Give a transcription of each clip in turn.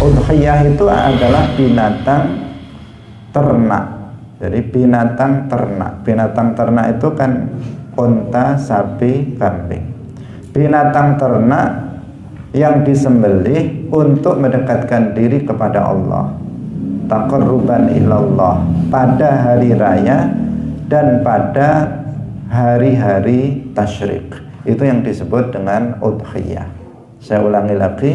Udhiyah itu adalah binatang ternak. Jadi binatang ternak. Binatang ternak itu kan unta, sapi, kambing. Binatang ternak yang disembelih untuk mendekatkan diri kepada Allah, taqarruban ilallah, pada hari raya dan pada hari-hari tasyrik. Itu yang disebut dengan udhiyah. Saya ulangi lagi,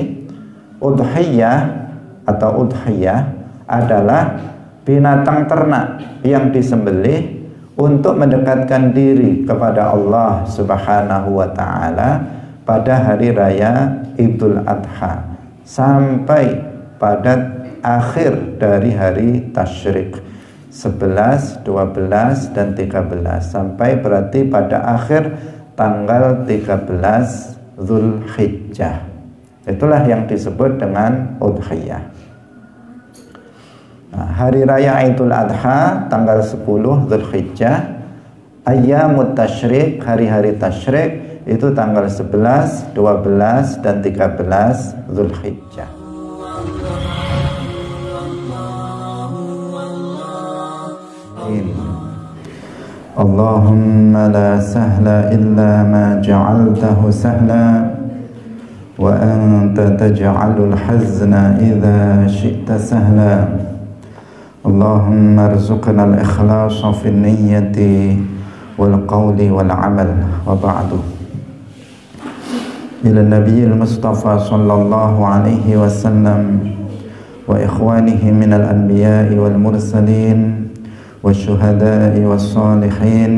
udhiyah atau udhiyah adalah binatang ternak yang disembelih untuk mendekatkan diri kepada Allah Subhanahu wa ta'ala pada hari raya Idul Adha sampai pada akhir dari hari tasyrik 11, 12, dan 13, sampai berarti pada akhir tanggal 13 Zulhijjah. Itulah yang disebut dengan udhiyah. Nah, hari raya Idul Adha tanggal 10 Zulhijjah, ayyamut tasyrik, hari-hari tasyrik itu tanggal 11, 12, dan 13 Zulhijjah. Allahumma la sahla illa ma ja'altahu sahla wa anta taj'alul hazna idza syi'ta sahla. Allahumma arzuqna al-ikhlasa fi niyyati wal qawli wal amal, wa ba'du. Ila nabiyil mustafa sallallahu alaihi wasallam wa ikhwanihi minal anbiya'i wal mursalin والشهداء والصالحين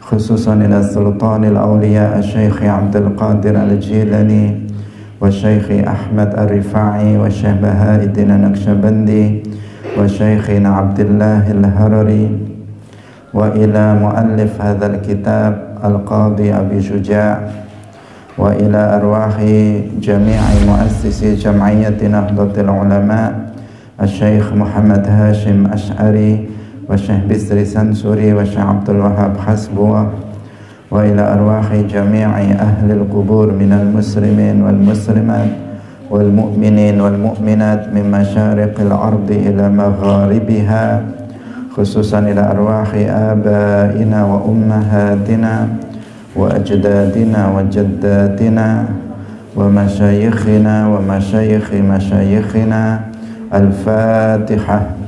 خصوصا إلى السلطان الأولياء الشيخ عبد القادر الجيلاني والشيخ أحمد الرفاعي والشيخ بهاء الدين النقشبندي وشيخنا عبد الله الهرري وإلى مؤلف هذا الكتاب القاضي أبي شجاع وإلى أرواح جميع مؤسسي جمعية نهضة العلماء الشيخ محمد هاشم أشعري والشيخ بسري سنسوري والشيخ عبد الوهاب حسبوة وإلى أرواح جميع أهل القبور من المسلمين والمسلمات والمؤمنين والمؤمنات من مشارق الأرض إلى مغاربها، خصوصا إلى أرواح آبائنا وأمهاتنا وأجدادنا وجداتنا ومشايخنا ومشايخ مشايخنا. الفاتحة.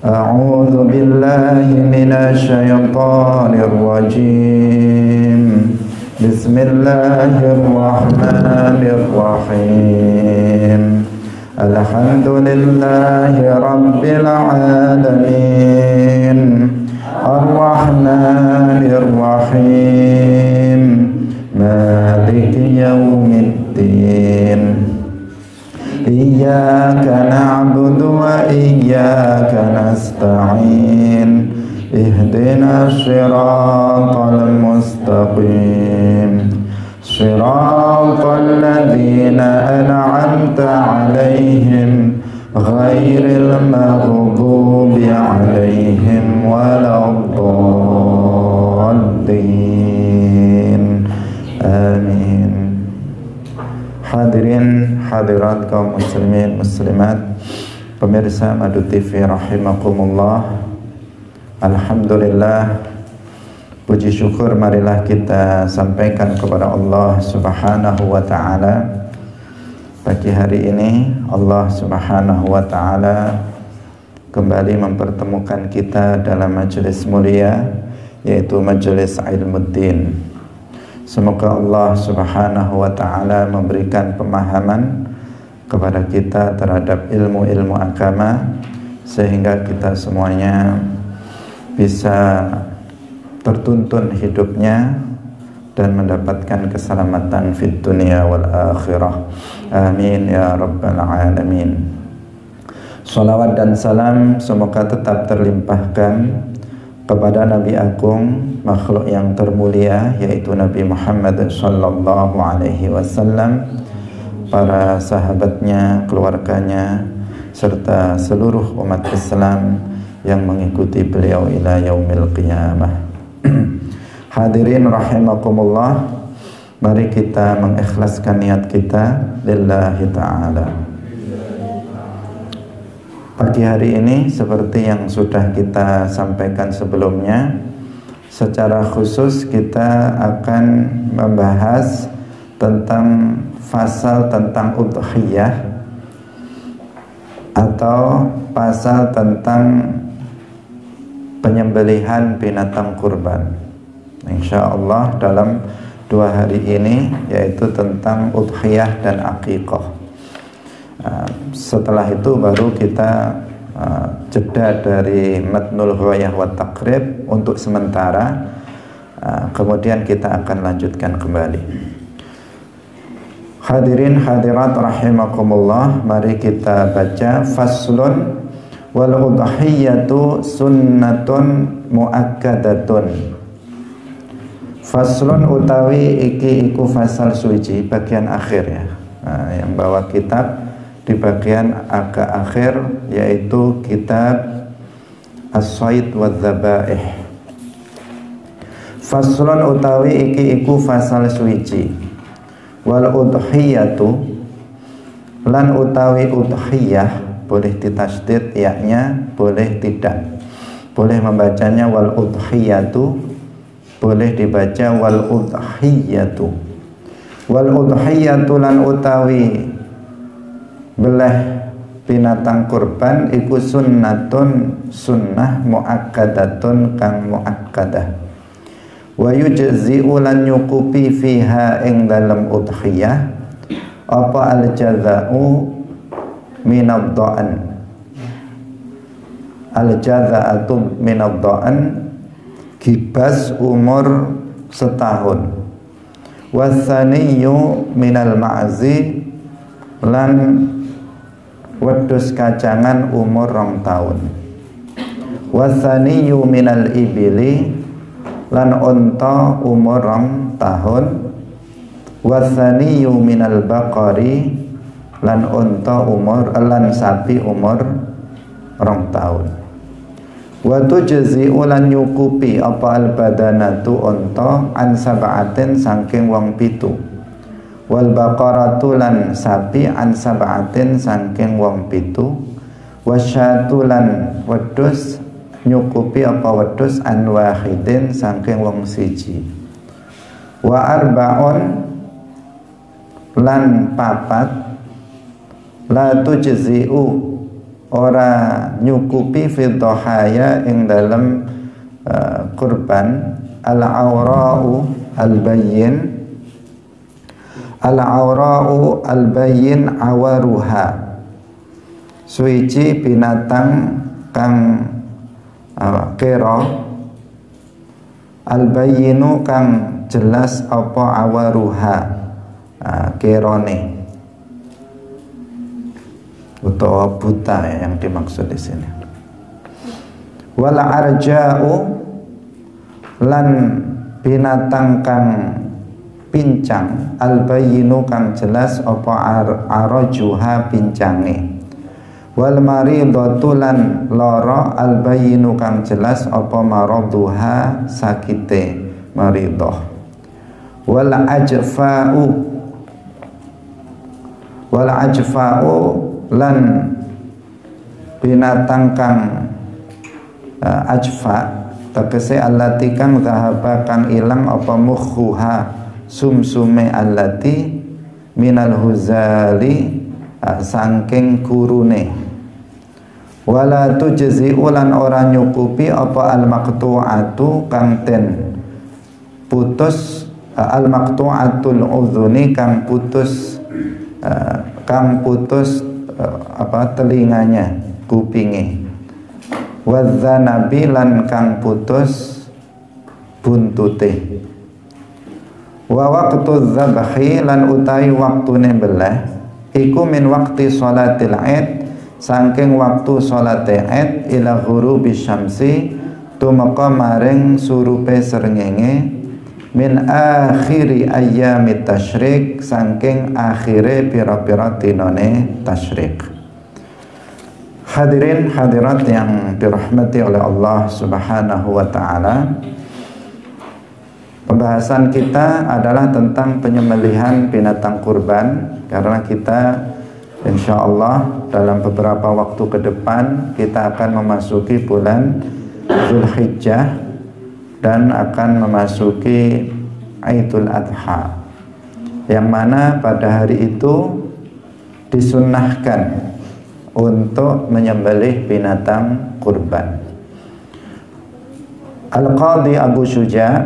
أعوذ بالله من الشيطان الرجيم. بسم الله الرحمن الرحيم. الحمد لله رب العالمين الرحمن الرحيم مالك يوم الدين. إياك نعبد وإياك نستعين. اهدنا الصراط المستقيم صراط الذين أنعمت عليهم غير المغضوب عليهم ولا الضالين. آمين. Hadirin hadirat kaum muslimin muslimat, pemirsa Madu TV rahimakumullah. Alhamdulillah, puji syukur marilah kita sampaikan kepada Allah Subhanahu wa ta'ala. Pagi hari ini Allah Subhanahu wa ta'ala kembali mempertemukan kita dalam majelis mulia, yaitu majelis Ilmuddin. Semoga Allah Subhanahu wa ta'ala memberikan pemahaman kepada kita terhadap ilmu-ilmu agama, sehingga kita semuanya bisa tertuntun hidupnya dan mendapatkan keselamatan fid dunia wal akhirah. Amin ya rabbal alamin. Salawat dan salam semoga tetap terlimpahkan kepada Nabi Agung, makhluk yang termulia, yaitu Nabi Muhammad sallallahu alaihi wasallam, para sahabatnya, keluarganya, serta seluruh umat Islam yang mengikuti beliau ila yaumil qiyamah. Hadirin rahimakumullah, mari kita mengikhlaskan niat kita lillahi ta'ala. Pagi hari ini seperti yang sudah kita sampaikan sebelumnya, secara khusus kita akan membahas tentang pasal tentang udhiyah atau pasal tentang penyembelihan binatang kurban. Insya Allah dalam 2 hari ini, yaitu tentang udhiyah dan aqiqah. Setelah itu baru kita jeda dari matnul ghayah wa taqrib untuk sementara, kemudian kita akan lanjutkan kembali. Hadirin hadirat rahimakumullah, mari kita baca faslun wal udhiyatu sunnatun muakkadatun. Faslun utawi iki iku fasal suci bagian akhir ya. Yang bawa kitab di bagian agak akhir, yaitu kitab As-Sayd wa Dzabaih. Faslun utawi iki iku fasal suci. Wal udhiyatu lan utawi udhiyah, boleh ditasdid ya-nya, boleh tidak. Boleh membacanya wal udhiyatu, boleh dibaca wal udhiyatu. Wal udhiyatu lan utawi belah binatang kurban iku sunnatun sunnah muakkadatun kang muakkadah. Wa yujzi'u lan nyukupi fiha ing dalam udhiyah apa al-jaza'u minad-dha'an. Al-jaza'atu minad-dha'an, gibas umur setahun. Wasaniyu minal ma'zi, lan wedhus kacangan umur 2 tahun. Wasaniyu minal ibili, lan unta umur 2 tahun. Wasaniyu minal baqari, lan unta lan sapi umur 2 tahun. Wa tujzi'u lan nyukupi apa al badanatu unta an sab'atin saking wong 7. Wal baqaratu lan sapi an sab'atin saking wong 7. Wasyatu lan wedhus nyukupi apa wedhus an wahidin saking wong 1. Wa arba'un lan 4 la tujzi'u ora nyukupi fi dhahaya ing dalam kurban al-awra'u al-bayyin. Al-awra'u al-bayyin awaruha, suci binatang kang kera, al-bayyinu kang jelas apa awaruha kerone utawa buta ya, yang dimaksud di sini. Wal arja'u lan binatang kang pincang, al-bayyinu kang jelas apa arajuha pincange. Wal maridatu lan lara, al-bayyinu kang jelas apa maraduha sakite maridah. Wal ajfa'u lan binatang kang ajfa, tegese allati kang dhahaba kang ilang apa mukhuha sumsume allati minal huzali saking kurune. Wala tujzi'u lan ora nyukupi apa al maqtu'atu kang ten putus, al maqtu'atul udhuni kang putus telinganya, kupinge. Wadzanabi lan kang putus buntute. Wa waqtu dzabhi lan utawi waktune belah iku min waqti sholatil id, saking waktu sholate id ila ghurubi syamsi, tumeka maring surupe srengenge, min akhiri ayyamit tasyrik, saking akhire pira-pira dinane tasyrik. Hadirin hadirat yang dirahmati oleh Allah Subhanahu wa taala, pembahasan kita adalah tentang penyembelihan binatang kurban, karena kita Insya Allah dalam beberapa waktu ke depan kita akan memasuki bulan Dzulhijjah dan akan memasuki Idul Adha, yang mana pada hari itu disunnahkan untuk menyembelih binatang kurban. Al-Qadhi Abu Syuja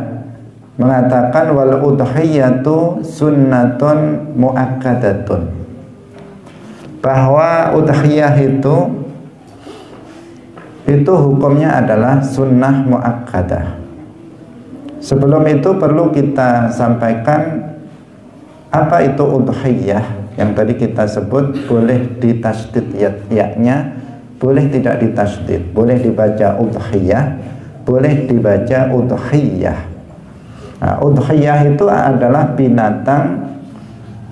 mengatakan wal udhiyatu sunnatun muakkadatun, bahwa udhiyah itu hukumnya adalah sunnah muakkadah. Sebelum itu perlu kita sampaikan apa itu udhiyah. Yang tadi kita sebut boleh ditasdid ya-nya, boleh tidak ditasdid, boleh dibaca udhiyah, boleh dibaca udhiyah. Nah, udhiyah itu adalah binatang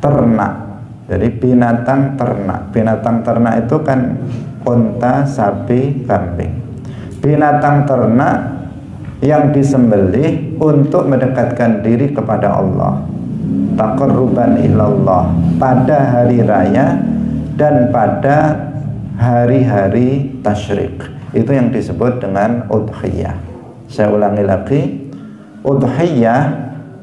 ternak. Jadi binatang ternak. Binatang ternak itu kan unta, sapi, kambing. Binatang ternak yang disembelih untuk mendekatkan diri kepada Allah, taqarruban ilallah, pada hari raya dan pada hari-hari tasyrik. Itu yang disebut dengan udhiyah. Saya ulangi lagi, udhiyah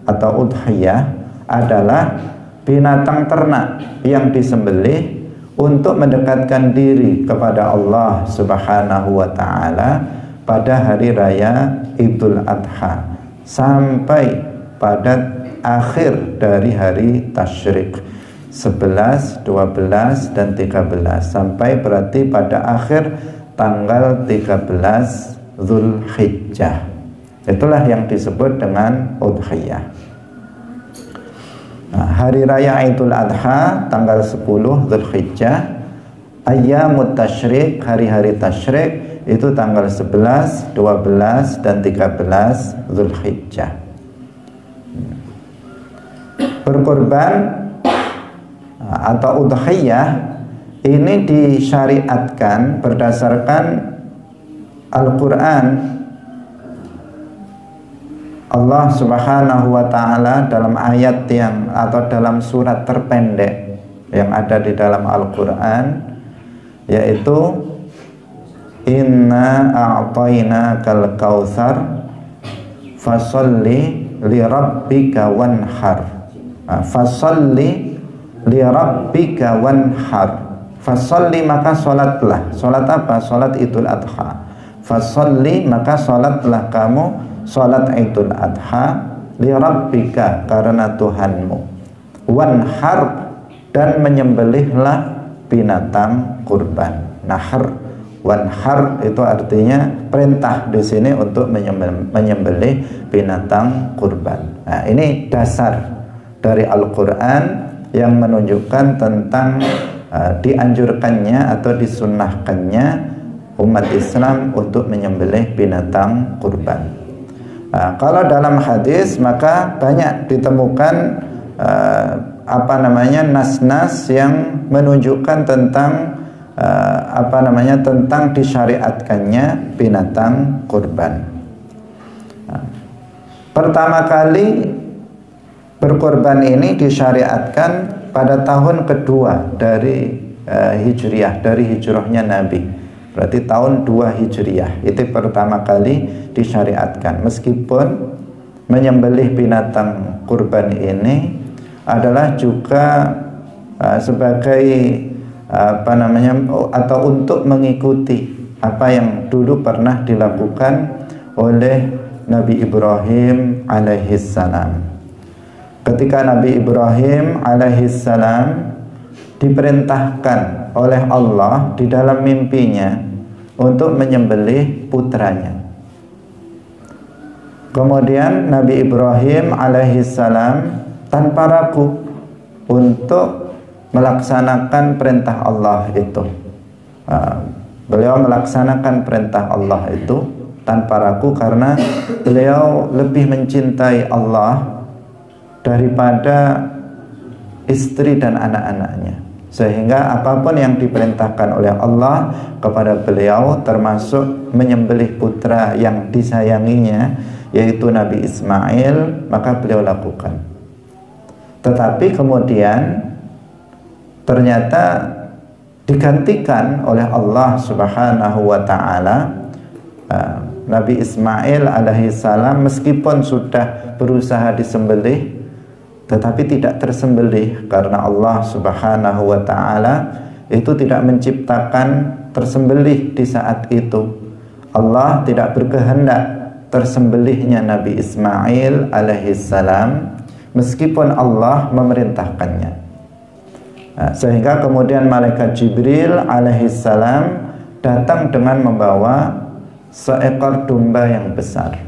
atau udhiyah adalah binatang ternak yang disembelih untuk mendekatkan diri kepada Allah Subhanahu wa ta'ala pada hari raya Idul Adha sampai pada akhir dari hari tasyrik 11, 12 dan 13, sampai berarti pada akhir tanggal 13 Dzulhijjah. Itulah yang disebut dengan udhiyah. Nah, hari raya Idul Adha tanggal 10 Dzulhijjah, ayyamut tasyrik, hari-hari tasyrik itu tanggal 11, 12 dan 13 Dzulhijjah. Berkorban atau udhiyah ini disyariatkan berdasarkan Al-Quran. Allah Subhanahu wa ta'ala dalam ayat yang atau dalam surat terpendek yang ada di dalam Al-Quran, yaitu inna a'tainakal kautsar fasalli li rabbika wanhar. Fasalli li rabbika wanhar. Fasalli maka salatlah. Salat apa? Salat Idul Adha. Fasalli maka salatlah kamu salat Idul Adha li rabbika, karena Tuhanmu, wanhar, dan menyembelihlah binatang kurban. Nahar, wanhar itu artinya perintah di sini untuk menyembelih binatang kurban. Nah, ini dasar dari Al-Quran yang menunjukkan tentang dianjurkannya atau disunnahkannya umat Islam untuk menyembelih binatang kurban. Kalau dalam hadis maka banyak ditemukan nas-nas yang menunjukkan tentang tentang disyariatkannya binatang kurban. Pertama kali berkorban ini disyariatkan pada tahun kedua dari Hijriyah, dari hijrahnya Nabi. Berarti tahun 2 Hijriyah itu pertama kali disyariatkan. Meskipun menyembelih binatang kurban ini adalah juga sebagai atau untuk mengikuti apa yang dulu pernah dilakukan oleh Nabi Ibrahim alaihissalam. Ketika Nabi Ibrahim alaihissalam diperintahkan oleh Allah di dalam mimpinya untuk menyembelih putranya. Kemudian Nabi Ibrahim alaihissalam tanpa ragu untuk melaksanakan perintah Allah itu. Beliau melaksanakan perintah Allah itu tanpa ragu karena beliau lebih mencintai Allah daripada istri dan anak-anaknya. Sehingga apapun yang diperintahkan oleh Allah kepada beliau, termasuk menyembelih putra yang disayanginya, yaitu Nabi Ismail, maka beliau lakukan. Tetapi kemudian ternyata digantikan oleh Allah Subhanahu wa taala. Nabi Ismail alaihissalam meskipun sudah berusaha disembelih, tetapi tidak tersembelih karena Allah Subhanahu wa taala itu tidak menciptakan tersembelih di saat itu. Allah tidak berkehendak tersembelihnya Nabi Ismail alaihissalam meskipun Allah memerintahkannya. Sehingga kemudian malaikat Jibril alaihissalam datang dengan membawa seekor domba yang besar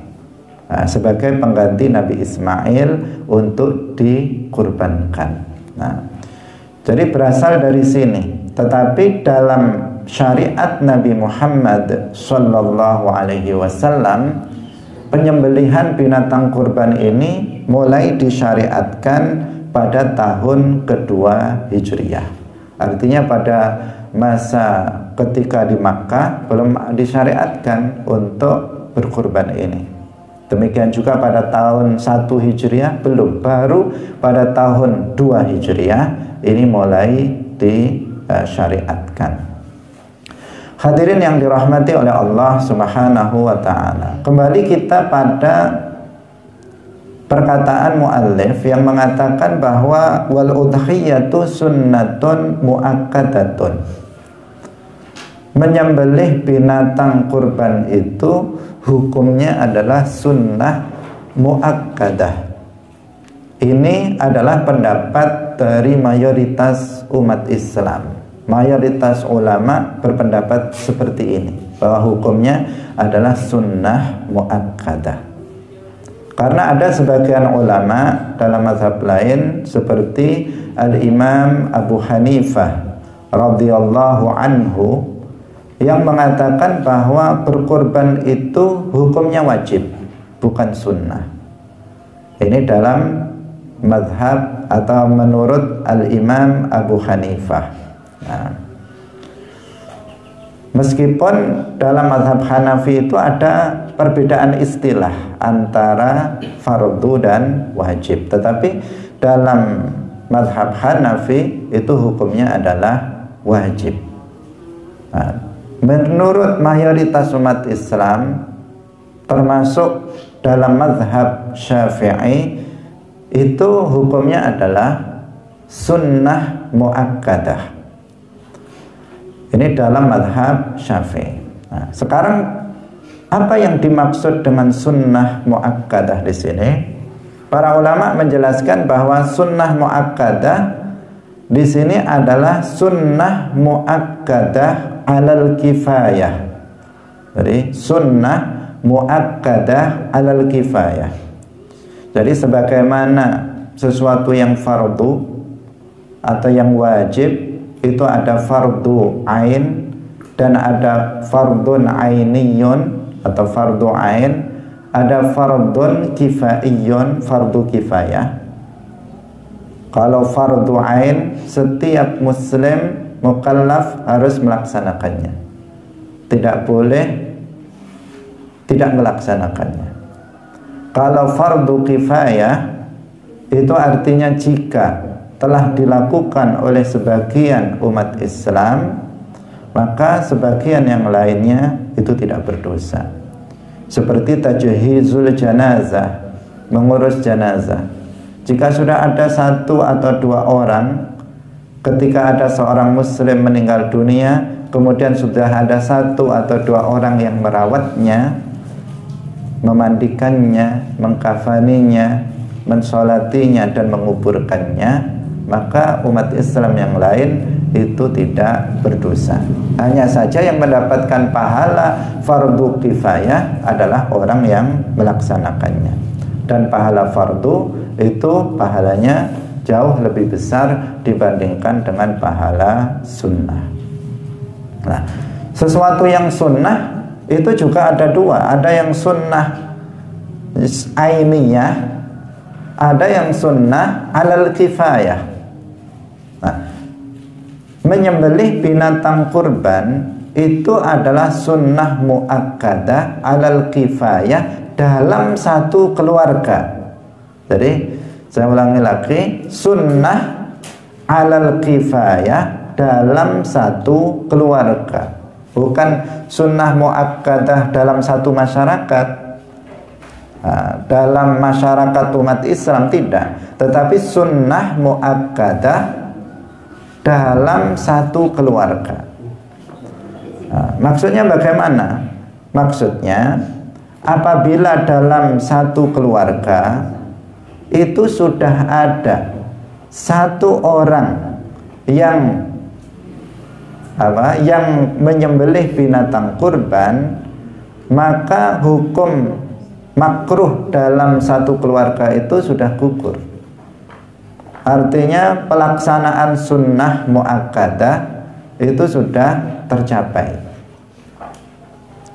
sebagai pengganti Nabi Ismail untuk dikurbankan. Jadi berasal dari sini. Tetapi dalam syariat Nabi Muhammad sallallahu alaihi wasallam, penyembelihan binatang kurban ini mulai disyariatkan pada tahun kedua Hijriyah. Artinya pada masa ketika di Makkah belum disyariatkan untuk berkurban ini. Demikian juga pada tahun 1 Hijriah belum, baru pada tahun 2 Hijriah ini mulai disyariatkan. Hadirin yang dirahmati oleh Allah Subhanahu wa taala. Kembali kita pada perkataan muallif yang mengatakan bahwa wal udhiyatu sunnatun muakkadatun. Menyembelih binatang kurban itu hukumnya adalah sunnah muakkadah. Ini adalah pendapat dari mayoritas umat Islam. Mayoritas ulama berpendapat seperti ini, bahwa hukumnya adalah sunnah muakkadah. Karena ada sebagian ulama dalam mazhab lain seperti Al-Imam Abu Hanifah radhiyallahu anhu yang mengatakan bahwa berkorban itu hukumnya wajib, bukan sunnah. Ini dalam mazhab atau menurut Al-Imam Abu Hanifah. Meskipun dalam mazhab Hanafi itu ada perbedaan istilah antara fardu dan wajib, tetapi dalam mazhab Hanafi itu hukumnya adalah wajib. Menurut mayoritas umat Islam, termasuk dalam mazhab Syafi'i, itu hukumnya adalah sunnah muakkadah. Ini dalam mazhab Syafi'i. Sekarang apa yang dimaksud dengan sunnah muakkadah di sini? Para ulama menjelaskan bahwa sunnah muakkadah di sini adalah sunnah muakkadah alal kifayah. Jadi sunnah muakkadah alal kifayah. Jadi sebagaimana sesuatu yang fardu atau yang wajib itu ada fardu ain dan ada fardun ainiyun atau fardu ain, ada fardun kifaiyun, fardu kifayah. Kalau fardu ain, setiap muslim mukallaf harus melaksanakannya, tidak boleh tidak melaksanakannya. Kalau fardu kifayah itu artinya jika telah dilakukan oleh sebagian umat Islam, maka sebagian yang lainnya itu tidak berdosa. Seperti tajhizul janazah, mengurus janazah. Jika sudah ada 1 atau 2 orang, ketika ada seorang muslim meninggal dunia, kemudian sudah ada 1 atau 2 orang yang merawatnya, memandikannya, mengkafaninya, mensolatinya dan menguburkannya, maka umat Islam yang lain itu tidak berdosa. Hanya saja yang mendapatkan pahala fardu kifayah adalah orang yang melaksanakannya. Dan pahala fardu itu pahalanya jauh lebih besar dibandingkan dengan pahala sunnah. Nah, sesuatu yang sunnah itu juga ada 2. Ada yang sunnah ainiyah, ada yang sunnah alal kifayah. Menyembelih binatang kurban itu adalah sunnah muakkadah alal kifayah dalam satu keluarga. Jadi saya ulangi lagi, sunnah alal kifayah dalam satu keluarga, bukan sunnah muakkadah dalam satu masyarakat. Dalam masyarakat umat Islam tidak, tetapi sunnah muakkadah dalam satu keluarga. Maksudnya bagaimana? Maksudnya apabila dalam satu keluarga itu sudah ada satu orang yang menyembelih binatang kurban, maka hukum makruh dalam satu keluarga itu sudah gugur. Artinya pelaksanaan sunnah muakkadah itu sudah tercapai.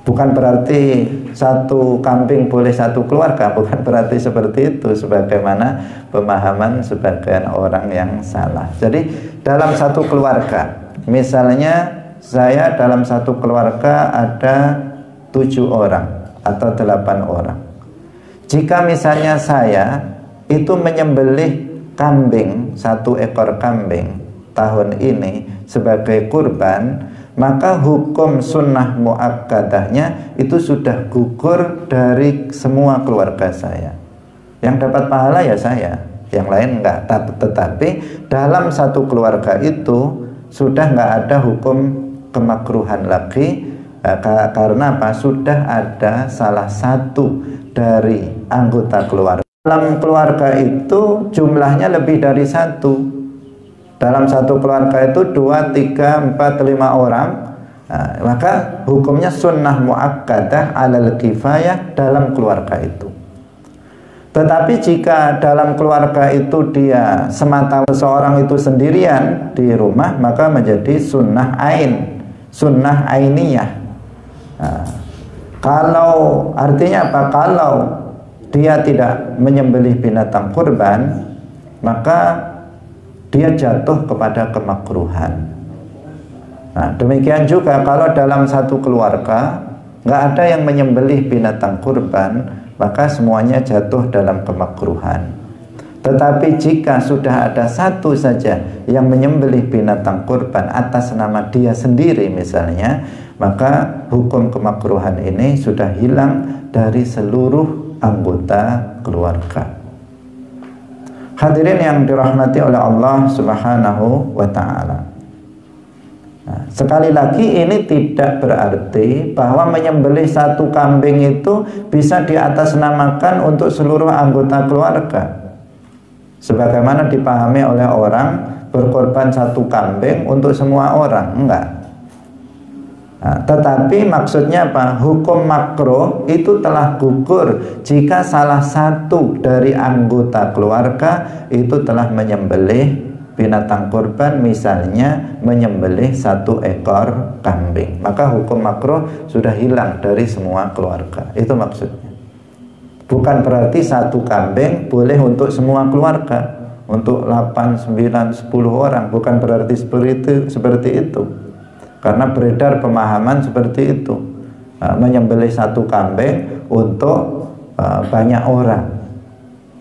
Bukan berarti satu kambing boleh satu keluarga, bukan berarti seperti itu sebagaimana pemahaman sebagian orang yang salah. Jadi dalam satu keluarga, misalnya saya dalam satu keluarga ada 7 orang atau 8 orang. Jika misalnya saya itu menyembelih kambing, 1 ekor kambing tahun ini sebagai kurban, maka hukum sunnah muakkadahnya itu sudah gugur dari semua keluarga saya. Yang dapat pahala ya saya, yang lain enggak. Tetapi dalam satu keluarga itu sudah enggak ada hukum kemakruhan lagi. Karena apa? Sudah ada salah satu dari anggota keluarga. Dalam keluarga itu jumlahnya lebih dari 1. Dalam satu keluarga itu 2, 3, 4, 5 orang. Maka hukumnya sunnah muakkadah alal kifayah dalam keluarga itu. Tetapi jika dalam keluarga itu dia semata seorang itu sendirian di rumah, maka menjadi sunnah ain, sunnah ainiyah. Kalau artinya apa? Kalau dia tidak menyembelih binatang kurban, maka dia jatuh kepada kemakruhan. Nah, demikian juga kalau dalam satu keluarga nggak ada yang menyembelih binatang kurban, maka semuanya jatuh dalam kemakruhan. Tetapi jika sudah ada satu saja yang menyembelih binatang kurban atas nama dia sendiri misalnya, maka hukum kemakruhan ini sudah hilang dari seluruh anggota keluarga. Hadirin yang dirahmati oleh Allah Subhanahu wa ta'ala. Nah, sekali lagi ini tidak berarti bahwa menyembelih satu kambing itu bisa diatasnamakan untuk seluruh anggota keluarga. Sebagaimana dipahami oleh orang berkorban satu kambing untuk semua orang, enggak. Nah, tetapi maksudnya apa? Hukum makruh itu telah gugur jika salah satu dari anggota keluarga itu telah menyembelih binatang kurban, misalnya menyembelih 1 ekor kambing, maka hukum makruh sudah hilang dari semua keluarga. Itu maksudnya. Bukan berarti 1 kambing boleh untuk semua keluarga, untuk 8, 9, 10 orang, bukan berarti seperti itu. Karena beredar pemahaman seperti itu, menyembelih 1 kambing untuk banyak orang.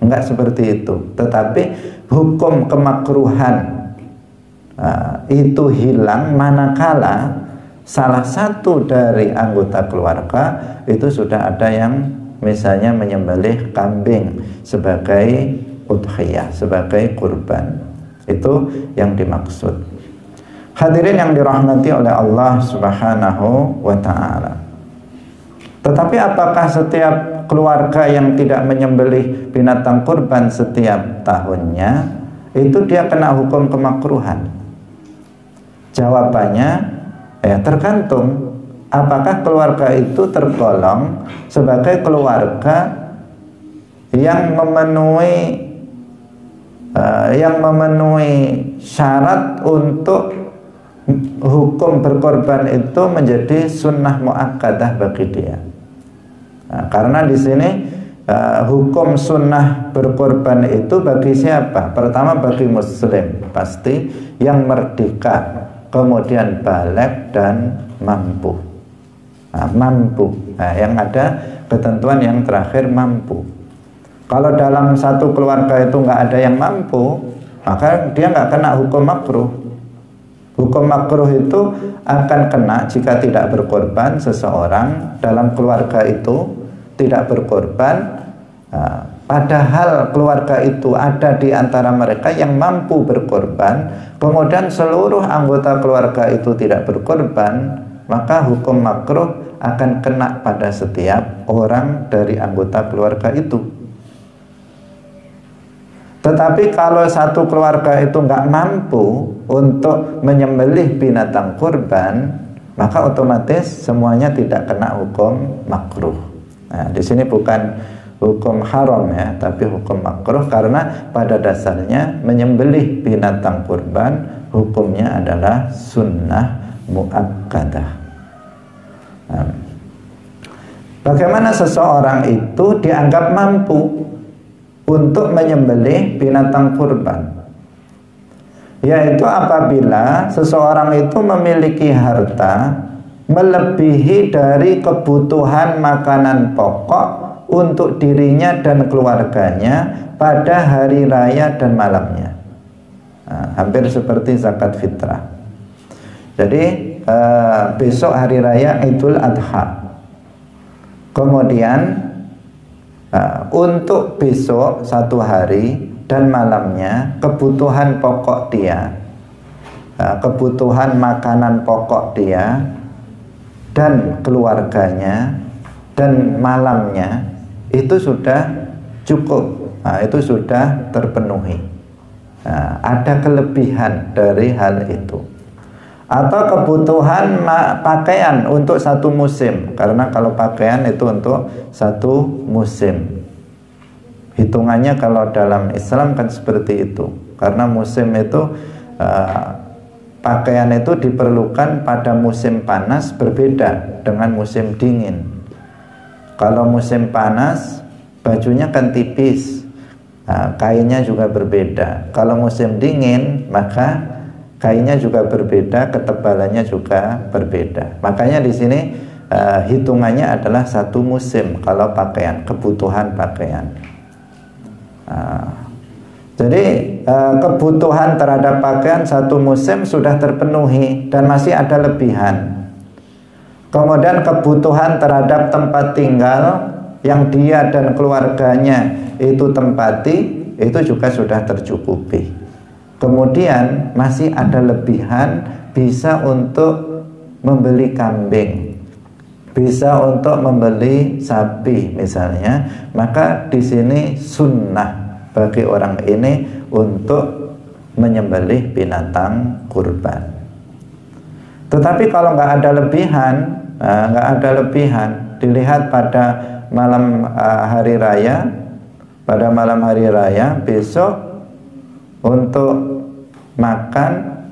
Enggak seperti itu. Tetapi hukum kemakruhan itu hilang manakala salah satu dari anggota keluarga itu sudah ada yang misalnya menyembelih kambing sebagai udhiyah, sebagai kurban. Itu yang dimaksud. Hadirin yang dirahmati oleh Allah Subhanahu wa ta'ala. Tetapi apakah setiap keluarga yang tidak menyembelih binatang kurban setiap tahunnya itu dia kena hukum kemakruhan? Jawabannya ya tergantung. Apakah keluarga itu tergolong sebagai keluarga yang memenuhi syarat untuk hukum berkorban itu menjadi sunnah muakkadah bagi dia. Nah, karena di sini hukum sunnah berkorban itu bagi siapa? Pertama bagi muslim pasti yang merdeka, kemudian baligh dan mampu. Mampu. Nah, yang ada ketentuan yang terakhir mampu. Kalau dalam satu keluarga itu nggak ada yang mampu, maka dia nggak kena hukum makruh. Hukum makruh itu akan kena jika tidak berkorban seseorang dalam keluarga itu tidak berkorban, padahal keluarga itu ada di antara mereka yang mampu berkorban, kemudian seluruh anggota keluarga itu tidak berkorban, maka hukum makruh akan kena pada setiap orang dari anggota keluarga itu. Tetapi kalau satu keluarga itu nggak mampu untuk menyembelih binatang kurban, maka otomatis semuanya tidak kena hukum makruh. Nah, di sini bukan hukum haram ya, tapi hukum makruh, karena pada dasarnya menyembelih binatang kurban hukumnya adalah sunnah muakkadah. Nah, bagaimana seseorang itu dianggap mampu untuk menyembelih binatang kurban? Yaitu apabila seseorang itu memiliki harta melebihi dari kebutuhan makanan pokok untuk dirinya dan keluarganya pada hari raya dan malamnya. Nah, hampir seperti zakat fitrah. Jadi besok hari raya Idul Adha, kemudian untuk besok satu hari dan malamnya kebutuhan pokok dia, kebutuhan makanan pokok dia dan keluarganya dan malamnya itu sudah cukup, itu sudah terpenuhi. Ada kelebihan dari hal itu. Atau kebutuhan pakaian untuk satu musim, karena kalau pakaian itu untuk satu musim. Hitungannya kalau dalam Islam kan seperti itu, karena musim itu pakaian itu diperlukan pada musim panas, berbeda dengan musim dingin. Kalau musim panas bajunya kan tipis, kainnya juga berbeda. Kalau musim dingin maka kainnya juga berbeda, ketebalannya juga berbeda. Makanya di sini hitungannya adalah satu musim kalau pakaian, kebutuhan pakaian. Jadi kebutuhan terhadap pakaian satu musim sudah terpenuhi dan masih ada lebihan. Kemudian kebutuhan terhadap tempat tinggal yang dia dan keluarganya itu tempati, itu juga sudah tercukupi. Kemudian masih ada lebihan, bisa untuk membeli kambing, bisa untuk membeli sapi misalnya, maka di sini sunnah bagi orang ini untuk menyembelih binatang kurban. Tetapi kalau nggak ada lebihan, dilihat pada malam hari raya, pada malam hari raya besok untuk makan,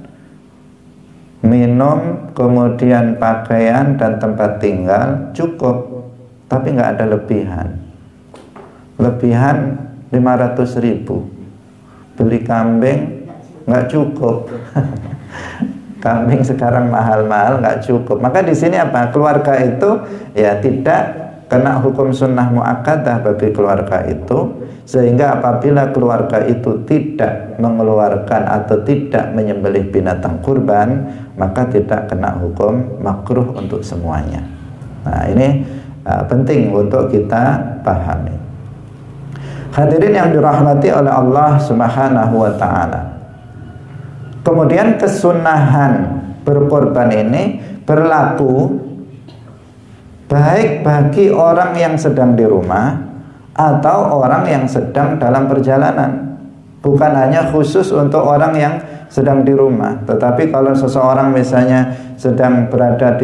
minum, kemudian pakaian dan tempat tinggal cukup, tapi nggak ada lebihan. Lebihan 500.000, beli kambing nggak cukup. Kambing sekarang mahal-mahal, nggak cukup. Maka di sini apa? Keluarga itu ya tidak kena hukum sunnah muakkadah bagi keluarga itu, sehingga apabila keluarga itu tidak mengeluarkan atau tidak menyembelih binatang kurban, maka tidak kena hukum makruh untuk semuanya. Nah, ini penting untuk kita pahami. Hadirin yang dirahmati oleh Allah Subhanahu wa ta'ala. Kemudian kesunahan berkorban ini berlaku baik bagi orang yang sedang di rumah atau orang yang sedang dalam perjalanan. Bukan hanya khusus untuk orang yang sedang di rumah, tetapi kalau seseorang misalnya sedang berada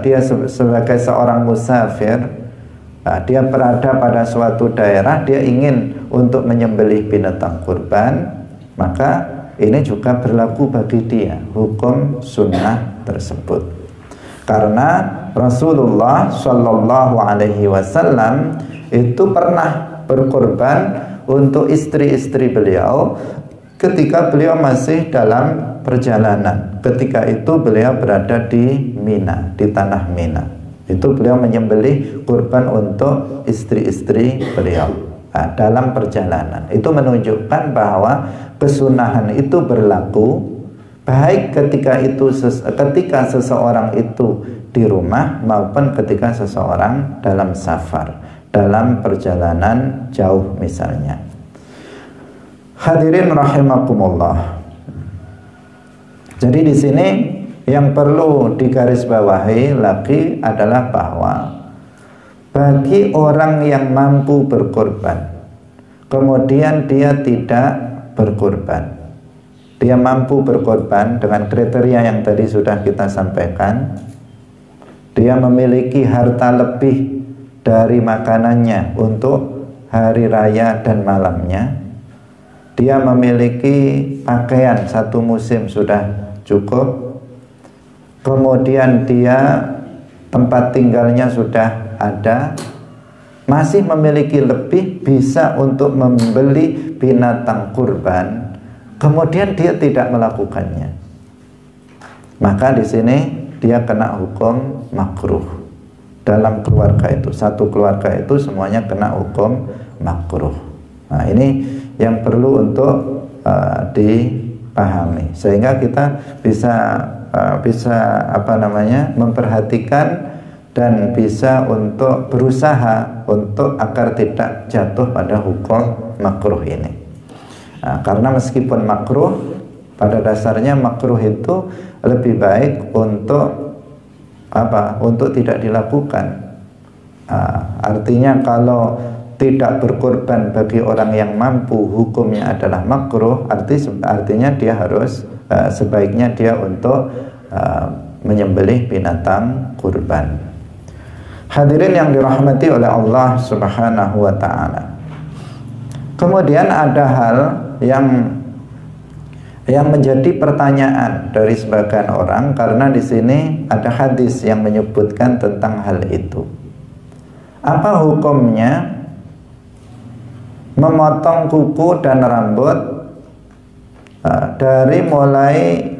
dia sebagai seorang musafir, dia berada pada suatu daerah, dia ingin untuk menyembelih binatang kurban, maka ini juga berlaku bagi dia hukum sunnah tersebut. Karena Rasulullah Shallallahu Alaihi Wasallam itu pernah berkorban untuk istri-istri beliau ketika beliau masih dalam perjalanan. Ketika itu beliau berada di Mina, di tanah Mina. Itu beliau menyembelih kurban untuk istri-istri beliau dalam perjalanan. Itu menunjukkan bahwa kesunahan itu berlaku baik ketika seseorang itu di rumah maupun ketika seseorang dalam safar, dalam perjalanan jauh misalnya. Hadirin rahimakumullah. Jadi di sini yang perlu digarisbawahi lagi adalah bahwa bagi orang yang mampu berkorban, kemudian dia tidak berkorban, dia mampu berkorban dengan kriteria yang tadi sudah kita sampaikan. Dia memiliki harta lebih dari makanannya untuk hari raya dan malamnya. Dia memiliki pakaian satu musim sudah cukup. Kemudian dia tempat tinggalnya sudah ada, masih memiliki lebih, bisa untuk membeli binatang kurban, kemudian dia tidak melakukannya, maka di sini dia kena hukum makruh. Dalam keluarga itu, satu keluarga itu semuanya kena hukum makruh. Nah, ini yang perlu untuk dipahami, sehingga kita bisa memperhatikan dan bisa untuk berusaha untuk agar tidak jatuh pada hukum makruh ini. Nah, karena meskipun makruh, pada dasarnya makruh itu lebih baik untuk tidak dilakukan. Artinya kalau tidak berkorban bagi orang yang mampu hukumnya adalah makruh, artinya dia harus sebaiknya dia untuk menyembelih binatang kurban. Hadirin yang dirahmati oleh Allah Subhanahu wa ta'ala. Kemudian ada hal yang menjadi pertanyaan dari sebagian orang, karena di sini ada hadis yang menyebutkan tentang hal itu. Apa hukumnya memotong kuku dan rambut dari mulai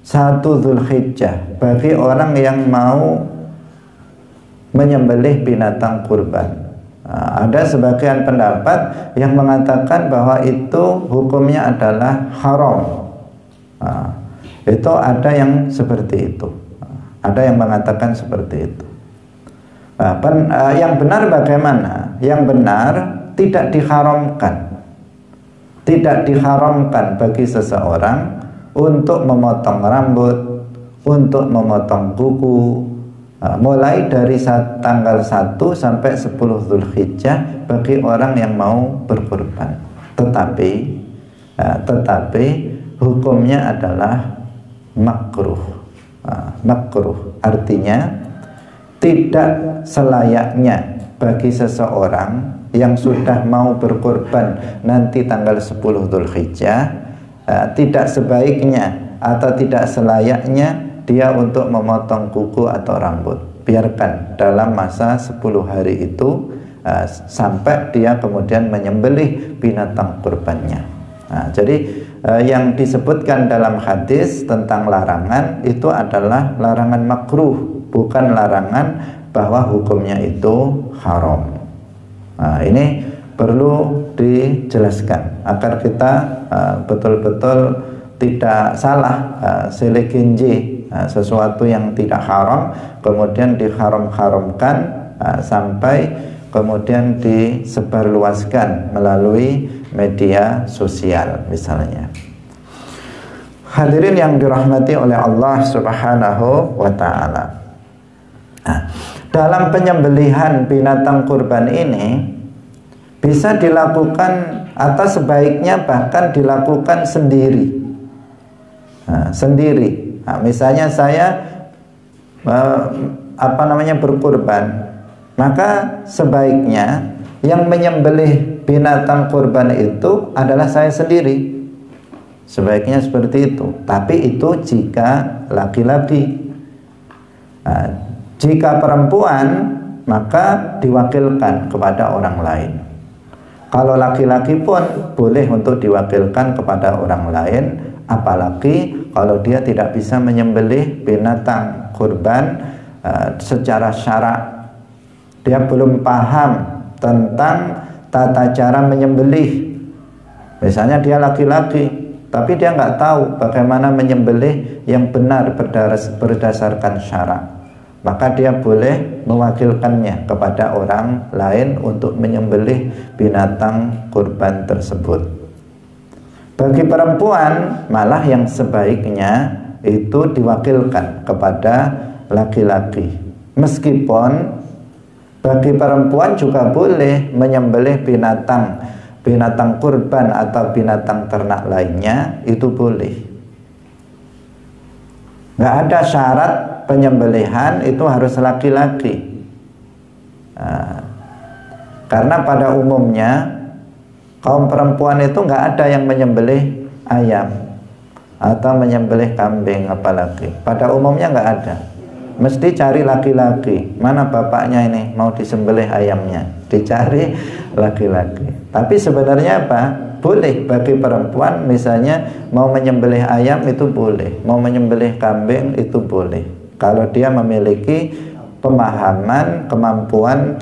1 Dzulhijjah bagi orang yang mau menyembelih binatang kurban? Ada sebagian pendapat yang mengatakan bahwa itu hukumnya adalah haram. Itu ada yang seperti itu, ada yang mengatakan seperti itu. Yang benar bagaimana? Yang benar tidak diharamkan bagi seseorang untuk memotong rambut, untuk memotong kuku, mulai dari tanggal 1 sampai 10 Dzulhijjah bagi orang yang mau berkorban. Tetapi hukumnya adalah makruh. Makruh artinya tidak selayaknya bagi seseorang yang sudah mau berkorban nanti tanggal 10 Dzulhijjah, tidak sebaiknya atau tidak selayaknya dia untuk memotong kuku atau rambut. Biarkan dalam masa 10 hari itu sampai dia kemudian menyembelih binatang kurbannya. Jadi yang disebutkan dalam hadis tentang larangan itu adalah larangan makruh, bukan larangan bahwa hukumnya itu haram. Ini perlu dijelaskan agar kita betul-betul tidak salah selegenje sesuatu yang tidak haram kemudian diharam-haramkan sampai kemudian disebarluaskan melalui media sosial misalnya. Hadirin yang dirahmati oleh Allah Subhanahu wa ta'ala. Dalam penyembelihan binatang kurban ini bisa dilakukan atau sebaiknya bahkan dilakukan sendiri. Misalnya saya berkurban, maka sebaiknya yang menyembelih binatang kurban itu adalah saya sendiri. Sebaiknya seperti itu. Tapi itu jika laki-laki. Jika perempuan, maka diwakilkan kepada orang lain. Kalau laki-laki pun boleh untuk diwakilkan kepada orang lain, apalagi kalau dia tidak bisa menyembelih binatang kurban secara syarak. Dia belum paham tentang tata cara menyembelih. Misalnya dia laki-laki, tapi dia nggak tahu bagaimana menyembelih yang benar berdasarkan syarak, maka dia boleh mewakilkannya kepada orang lain untuk menyembelih binatang kurban tersebut. Bagi perempuan malah yang sebaiknya itu diwakilkan kepada laki-laki. Meskipun bagi perempuan juga boleh menyembelih binatang kurban atau binatang ternak lainnya, itu boleh. Nggak ada syarat penyembelihan itu harus laki-laki. Karena pada umumnya kaum perempuan itu nggak ada yang menyembelih ayam atau menyembelih kambing, apalagi pada umumnya nggak ada. Mesti cari laki-laki, mana bapaknya ini mau disembelih ayamnya, dicari laki-laki. Tapi sebenarnya apa? Boleh bagi perempuan, misalnya mau menyembelih ayam itu boleh, mau menyembelih kambing itu boleh, kalau dia memiliki pemahaman, kemampuan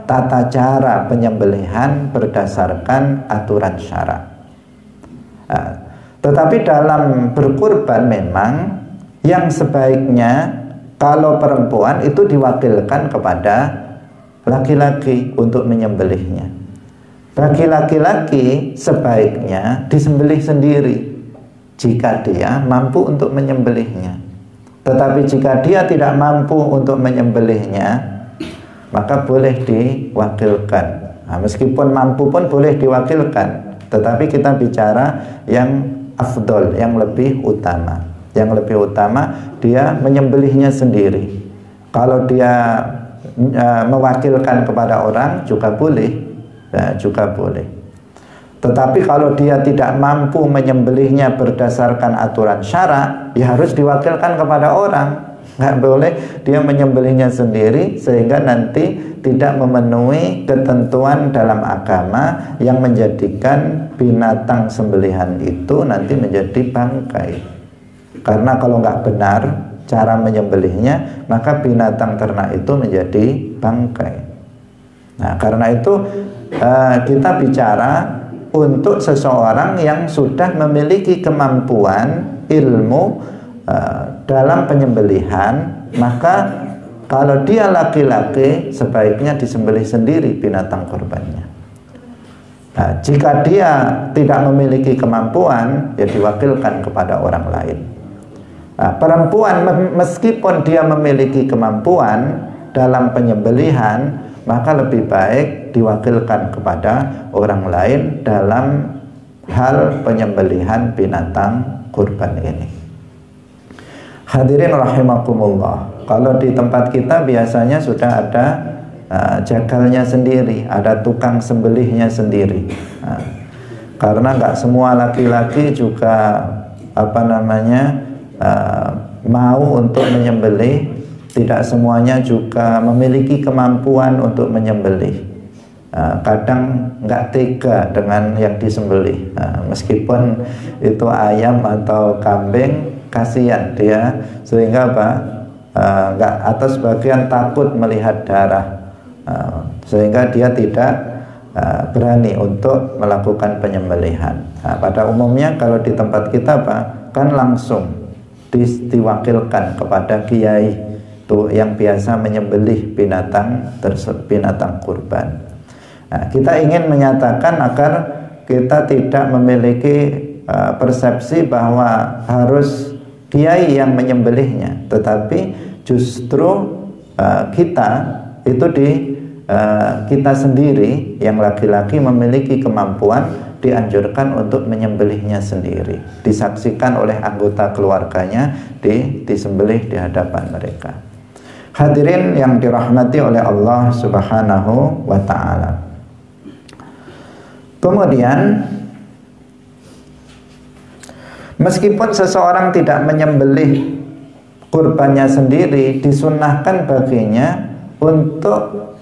tata cara penyembelihan berdasarkan aturan syarak. Tetapi dalam berkurban memang yang sebaiknya kalau perempuan itu diwakilkan kepada laki-laki untuk menyembelihnya. Bagi laki-laki sebaiknya disembelih sendiri jika dia mampu untuk menyembelihnya. Tetapi jika dia tidak mampu untuk menyembelihnya, maka boleh diwakilkan. Meskipun mampu pun boleh diwakilkan, tetapi kita bicara yang afdol, yang lebih utama. Yang lebih utama dia menyembelihnya sendiri. Kalau dia mewakilkan kepada orang juga boleh, juga boleh. Tetapi kalau dia tidak mampu menyembelihnya berdasarkan aturan syarak, ya harus diwakilkan kepada orang. Nggak boleh dia menyembelihnya sendiri sehingga nanti tidak memenuhi ketentuan dalam agama yang menjadikan binatang sembelihan itu nanti menjadi bangkai. Karena kalau nggak benar cara menyembelihnya, maka binatang ternak itu menjadi bangkai. Nah, karena itu kita bicara untuk seseorang yang sudah memiliki kemampuan ilmu dalam penyembelihan, maka kalau dia laki-laki sebaiknya disembelih sendiri binatang korbannya. Nah, jika dia tidak memiliki kemampuan, ya diwakilkan kepada orang lain. Nah, perempuan meskipun dia memiliki kemampuan dalam penyembelihan, maka lebih baik diwakilkan kepada orang lain dalam hal penyembelihan binatang kurban ini. Hadirin rahimakumullah, kalau di tempat kita biasanya sudah ada jagalnya sendiri, ada tukang sembelihnya sendiri. Karena nggak semua laki-laki juga mau untuk menyembelih, tidak semuanya juga memiliki kemampuan untuk menyembelih. Kadang nggak tega dengan yang disembelih, meskipun itu ayam atau kambing, kasihan dia, sehingga nggak, atau sebagian takut melihat darah, sehingga dia tidak berani untuk melakukan penyembelihan. Pada umumnya kalau di tempat kita kan langsung diwakilkan kepada kiai tuh yang biasa menyembelih binatang kurban. Nah, kita ingin menyatakan agar kita tidak memiliki persepsi bahwa harus kiai yang menyembelihnya, tetapi justru kita itu kita sendiri yang laki-laki memiliki kemampuan dianjurkan untuk menyembelihnya sendiri, disaksikan oleh anggota keluarganya, disembelih di hadapan mereka. Hadirin yang dirahmati oleh Allah Subhanahu wa ta'ala. Kemudian meskipun seseorang tidak menyembelih kurbannya sendiri, disunnahkan baginya untuk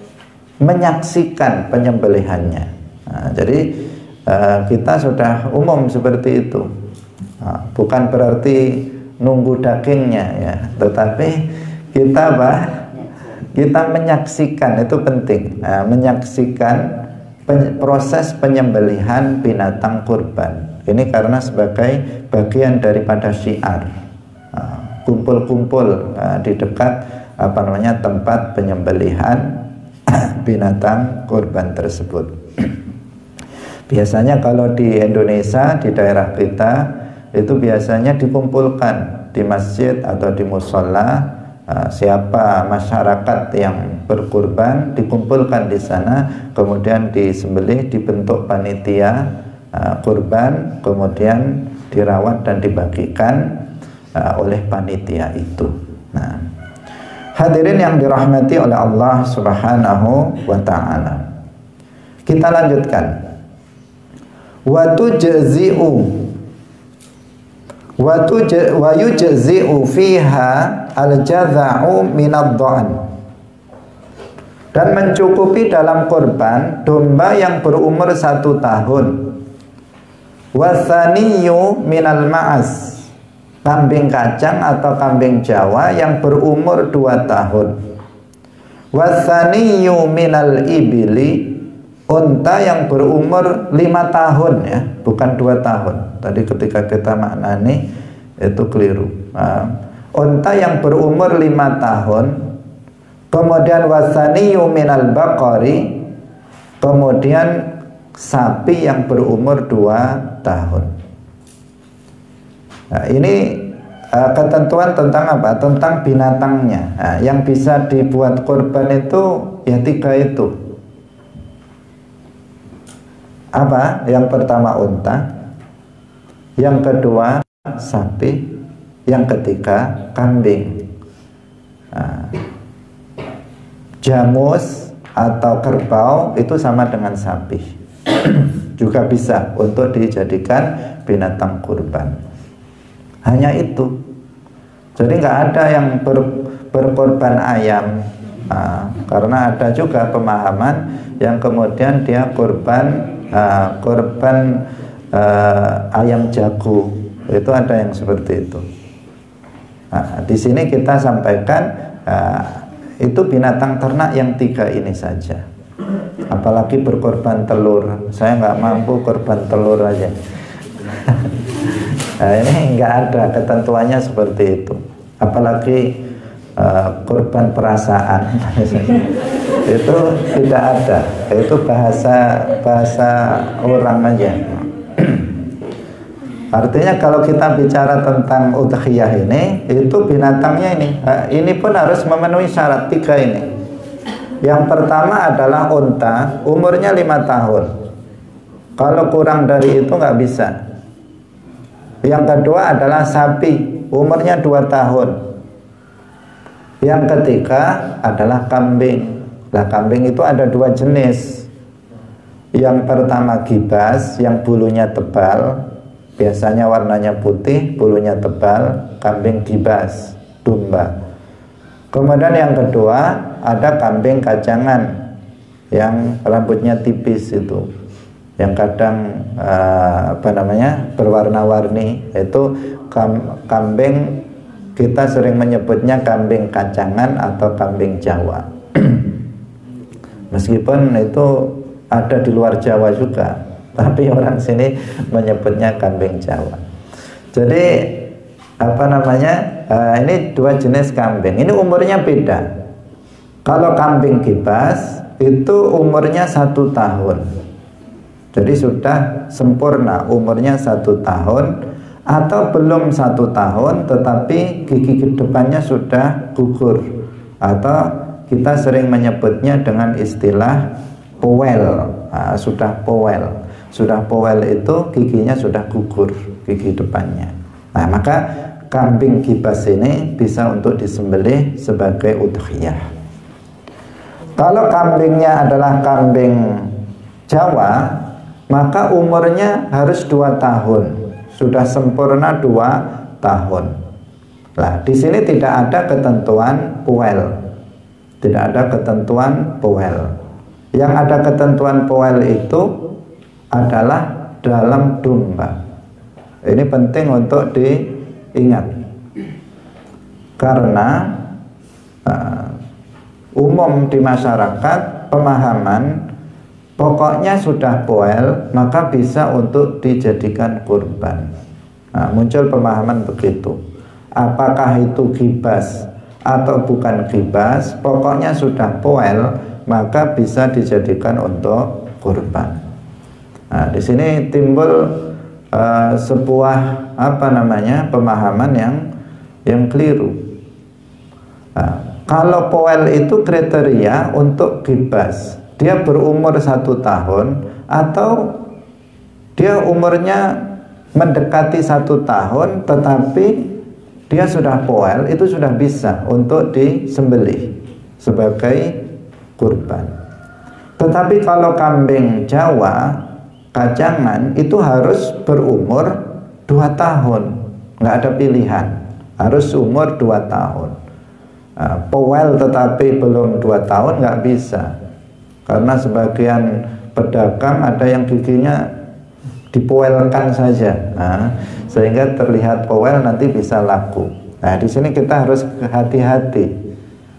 menyaksikan penyembelihannya. Nah, jadi kita sudah umum seperti itu. Bukan berarti nunggu dagingnya ya, tetapi kita menyaksikan, itu penting. Menyaksikan proses penyembelihan binatang kurban Ini karena sebagai bagian daripada syiar, kumpul-kumpul di dekat tempat penyembelihan binatang kurban tersebut. Biasanya kalau di Indonesia, di daerah kita, itu biasanya dikumpulkan di masjid atau di musola. Siapa masyarakat yang berkurban dikumpulkan di sana, kemudian disembelih, dibentuk panitia kurban, kemudian dirawat dan dibagikan oleh panitia itu. Nah, hadirin yang dirahmati oleh Allah Subhanahu wa ta'ala, kita lanjutkan. Wa yujzi'u fiha al-jaza'u minad-dha'n, dan mencukupi dalam kurban domba yang berumur 1 tahun, wasaniyu minal ma'as, kambing kacang atau kambing Jawa yang berumur 2 tahun, wasaniyu minal ibili, unta yang berumur 5 tahun, ya, bukan 2 tahun. Tadi ketika kita maknani itu keliru. Unta yang berumur 5 tahun, kemudian wasaniyu minal baqari, kemudian sapi yang berumur 2 tahun. Nah, ini ketentuan tentang apa? Tentang binatangnya. Nah, yang bisa dibuat kurban itu ya 3 itu. Apa? Yang pertama unta, yang kedua sapi, yang ketiga kambing. Nah, jamus atau kerbau itu sama dengan sapi. Juga bisa untuk dijadikan binatang kurban. Hanya itu. Jadi nggak ada yang berkorban ayam. Nah, karena ada juga pemahaman yang kemudian dia korban ayam jago, itu ada yang seperti itu. Nah, di sini kita sampaikan itu binatang ternak yang 3 ini saja. Apalagi berkorban telur, saya nggak mampu korban telur aja. Nah, ini nggak ada ketentuannya seperti itu. Apalagi korban perasaan itu tidak ada, itu bahasa orang aja. Artinya kalau kita bicara tentang udhiyah ini, itu binatangnya ini pun harus memenuhi syarat 3 ini. Yang pertama adalah unta, umurnya 5 tahun. Kalau kurang dari itu nggak bisa. Yang kedua adalah sapi, umurnya 2 tahun. Yang ketiga adalah kambing. Nah, kambing itu ada 2 jenis. Yang pertama gibas, yang bulunya tebal, biasanya warnanya putih, bulunya tebal, kambing gibas, domba. Kemudian yang kedua ada kambing kacangan, yang rambutnya tipis itu, yang kadang berwarna-warni. Itu kambing, kita sering menyebutnya kambing kacangan atau kambing Jawa. Meskipun itu ada di luar Jawa juga, tapi orang sini menyebutnya kambing Jawa. Jadi ini 2 jenis kambing. Ini umurnya beda. Kalau kambing gibas itu umurnya 1 tahun. Jadi sudah sempurna umurnya 1 tahun, atau belum 1 tahun tetapi gigi depannya sudah gugur, atau kita sering menyebutnya dengan istilah powel. Sudah powel itu giginya sudah gugur, gigi depannya. Nah, maka kambing gibas ini bisa untuk disembelih sebagai udhiyah. Kalau kambingnya adalah kambing Jawa, maka umurnya harus 2 tahun. Sudah sempurna 2 tahun. Nah, di sini tidak ada ketentuan powel. Tidak ada ketentuan powel. Yang ada ketentuan powel itu adalah dalam domba. Ini penting untuk diingat. Karena umum di masyarakat pemahaman pokoknya sudah poel, maka bisa untuk dijadikan kurban. Nah, muncul pemahaman begitu. Apakah itu gibas atau bukan gibas, pokoknya sudah poel, maka bisa dijadikan untuk kurban. Nah, di sini timbul sebuah pemahaman yang keliru. Nah, kalau poel itu kriteria untuk gibas, dia berumur 1 tahun atau dia umurnya mendekati 1 tahun tetapi dia sudah poel, itu sudah bisa untuk disembelih sebagai kurban. Tetapi kalau kambing Jawa kacangan itu harus berumur 2 tahun, nggak ada pilihan, harus umur 2 tahun. Poel tetapi belum 2 tahun nggak bisa, karena sebagian pedagang ada yang giginya dipoelkan saja, sehingga terlihat poel, nanti bisa laku. Nah, di sini kita harus hati-hati.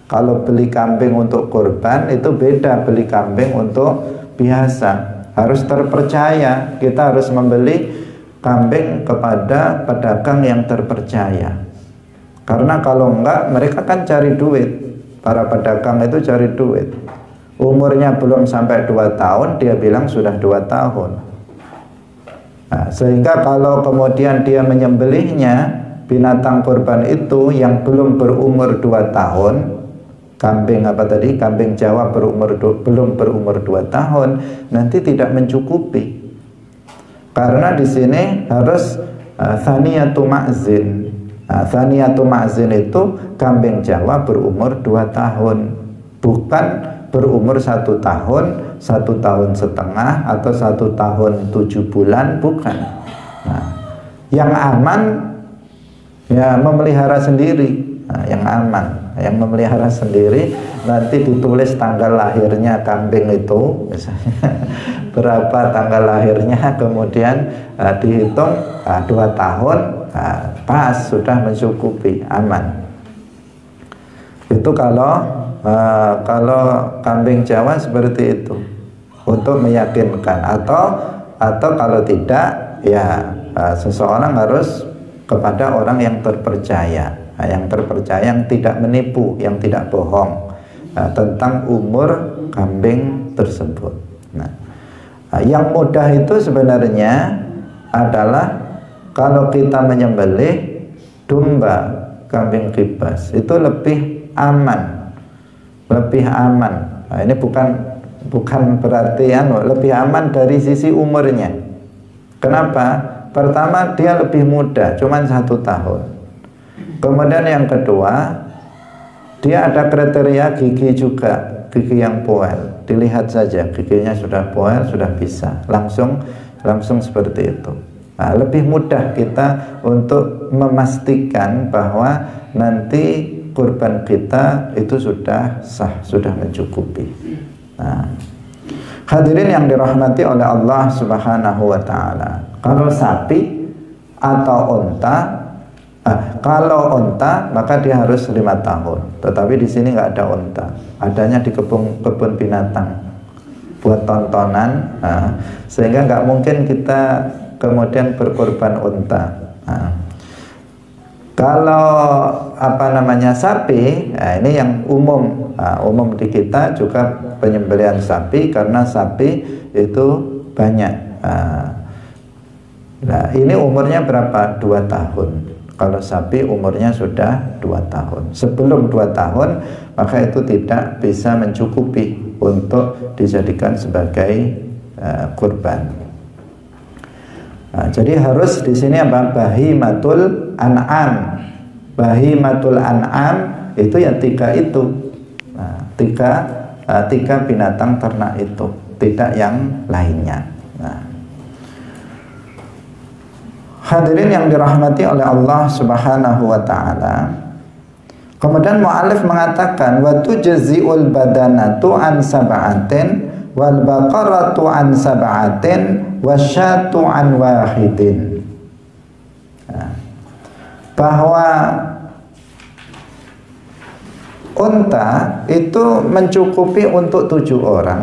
Kalau beli kambing untuk kurban itu beda beli kambing untuk biasa, harus terpercaya. Kita harus membeli kambing kepada pedagang yang terpercaya. Karena kalau enggak, mereka kan cari duit. Para pedagang itu cari duit. Umurnya belum sampai 2 tahun, dia bilang sudah 2 tahun. Nah, sehingga kalau kemudian dia menyembelihnya, binatang kurban itu yang belum berumur 2 tahun, kambing kambing Jawa belum berumur 2 tahun, nanti tidak mencukupi. Karena di sini harus thaniyatu ma'zin. Thaniyatu ma'zin itu kambing Jawa berumur 2 tahun, bukan berumur 1 tahun, 1 tahun setengah, atau 1 tahun 7 bulan, bukan. Nah, yang aman ya memelihara sendiri. Nah, yang aman, yang memelihara sendiri, nanti ditulis tanggal lahirnya kambing itu, misalnya berapa tanggal lahirnya, kemudian dihitung 2 tahun, pas, sudah mencukupi, aman. Itu kalau kambing Jawa seperti itu, untuk meyakinkan. Atau kalau tidak, ya seseorang harus kepada orang yang terpercaya, yang tidak menipu, yang tidak bohong tentang umur kambing tersebut. Nah, yang mudah itu sebenarnya adalah kalau kita menyembelih domba kambing kibas, itu lebih aman. Nah, ini bukan berarti lebih aman dari sisi umurnya. Kenapa? Pertama, dia lebih muda, cuman 1 tahun. Kemudian yang kedua, dia ada kriteria gigi juga, gigi yang poel. Dilihat saja giginya sudah poel, sudah bisa langsung seperti itu. Nah, lebih mudah kita untuk memastikan bahwa nanti kurban kita itu sudah sah, sudah mencukupi. Nah, hadirin yang dirahmati oleh Allah Subhanahu wa ta'ala, kalau sapi atau unta, kalau unta maka dia harus 5 tahun. Tetapi di sini nggak ada unta, adanya di kebun binatang buat tontonan, sehingga nggak mungkin kita kemudian berkorban unta. Kalau sapi, ini yang umum, umum di kita juga penyembelihan sapi, karena sapi itu banyak. Nah, ini umurnya berapa? 2 tahun. Kalau sapi umurnya sudah 2 tahun. Sebelum 2 tahun, maka itu tidak bisa mencukupi untuk dijadikan sebagai kurban. Nah, jadi harus di sini bahimatul an'am. Bahimatul an'am itu ya 3 itu. Nah, tiga binatang ternak itu, tidak yang lainnya. Nah, hadirin yang dirahmati oleh Allah Subhanahu wa ta'ala, kemudian mu'alif mengatakan wa tujzi'ul badanatu an sab'atin wal baqaratu an sab'atin wasyatu an wahidin. Nah, bahwa unta itu mencukupi untuk 7 orang,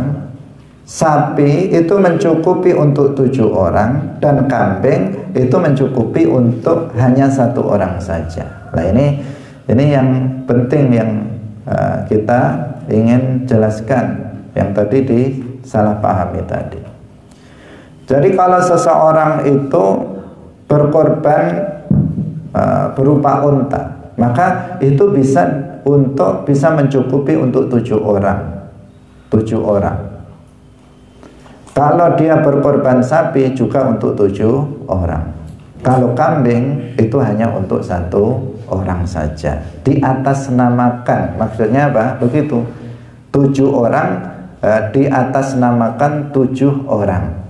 sapi itu mencukupi untuk 7 orang dan kambing itu mencukupi untuk hanya 1 orang saja. Nah ini yang penting yang kita ingin jelaskan, yang tadi disalahpahami tadi. Jadi kalau seseorang itu berkorban berupa unta, maka itu bisa mencukupi untuk 7 orang. 7 orang. Kalau dia berkorban sapi juga untuk 7 orang. Kalau kambing itu hanya untuk 1 orang saja. Di atas namakan, maksudnya apa? Begitu. 7 orang di atas namakan 7 orang.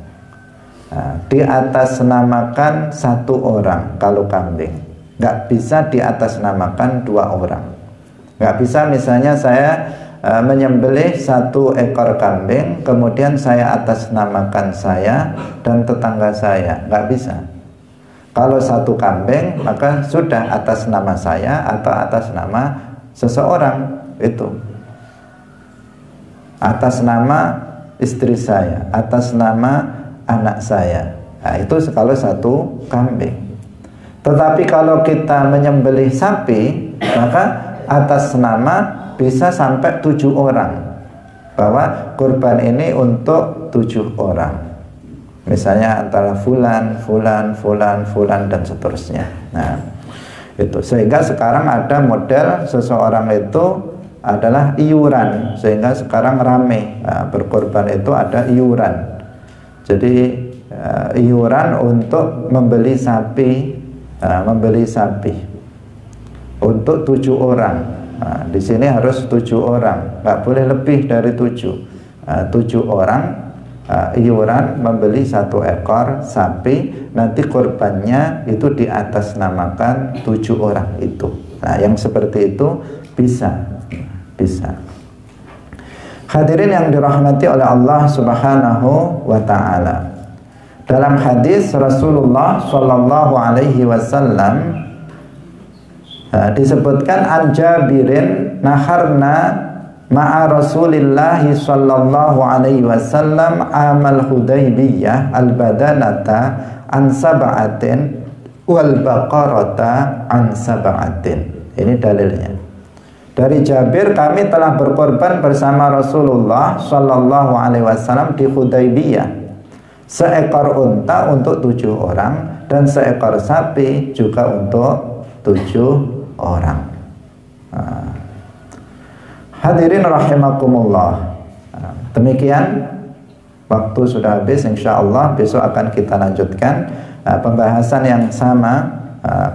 Di atas namakan 1 orang kalau kambing. Nggak bisa di atas namakan 2 orang. Nggak bisa misalnya saya menyembelih 1 ekor kambing, kemudian saya atas namakan saya dan tetangga saya. Nggak bisa. Kalau 1 kambing maka sudah atas nama saya atau atas nama seseorang itu. Atas nama istri saya, atas nama anak saya. Nah, itu kalau 1 kambing. Tetapi kalau kita menyembelih sapi, maka atas nama bisa sampai 7 orang, bahwa kurban ini untuk 7 orang. Misalnya antara fulan, fulan, fulan, fulan dan seterusnya. Nah, itu sehingga sekarang ada model seseorang itu adalah iuran, sehingga sekarang rame. Nah, berkorban itu ada iuran. Jadi iuran untuk membeli sapi, untuk 7 orang. Nah, di sini harus 7 orang, nggak boleh lebih dari 7. 7 orang iuran membeli 1 ekor sapi, nanti korbannya itu di atas namakan 7 orang itu. Nah, yang seperti itu bisa. Hadirin yang dirahmati oleh Allah Subhanahu wa ta'ala. Dalam hadis Rasulullah sallallahu alaihi wasallam disebutkan an Jabirin naharna ma'a Rasulillah sallallahu alaihi wasallam amal Hudaybiyah al-badanata an sab'atin wal baqarata an sab'atin. Ini dalilnya. Dari Jabir, kami telah berkorban bersama Rasulullah sallallahu alaihi wasallam di Hudaybiyah. Seekor unta untuk 7 orang dan seekor sapi juga untuk 7 orang. Hadirin rahimakumullah. Demikian, waktu sudah habis. Insyaallah besok akan kita lanjutkan pembahasan yang sama,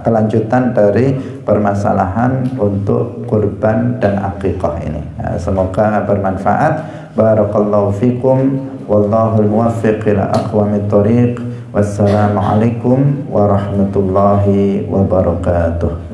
kelanjutan dari permasalahan untuk kurban dan akikah ini. Semoga bermanfaat. Barakallahu fikum, wallahul muwaffiq ila aqwamit thoriq. Wassalamualaikum warahmatullahi wabarakatuh.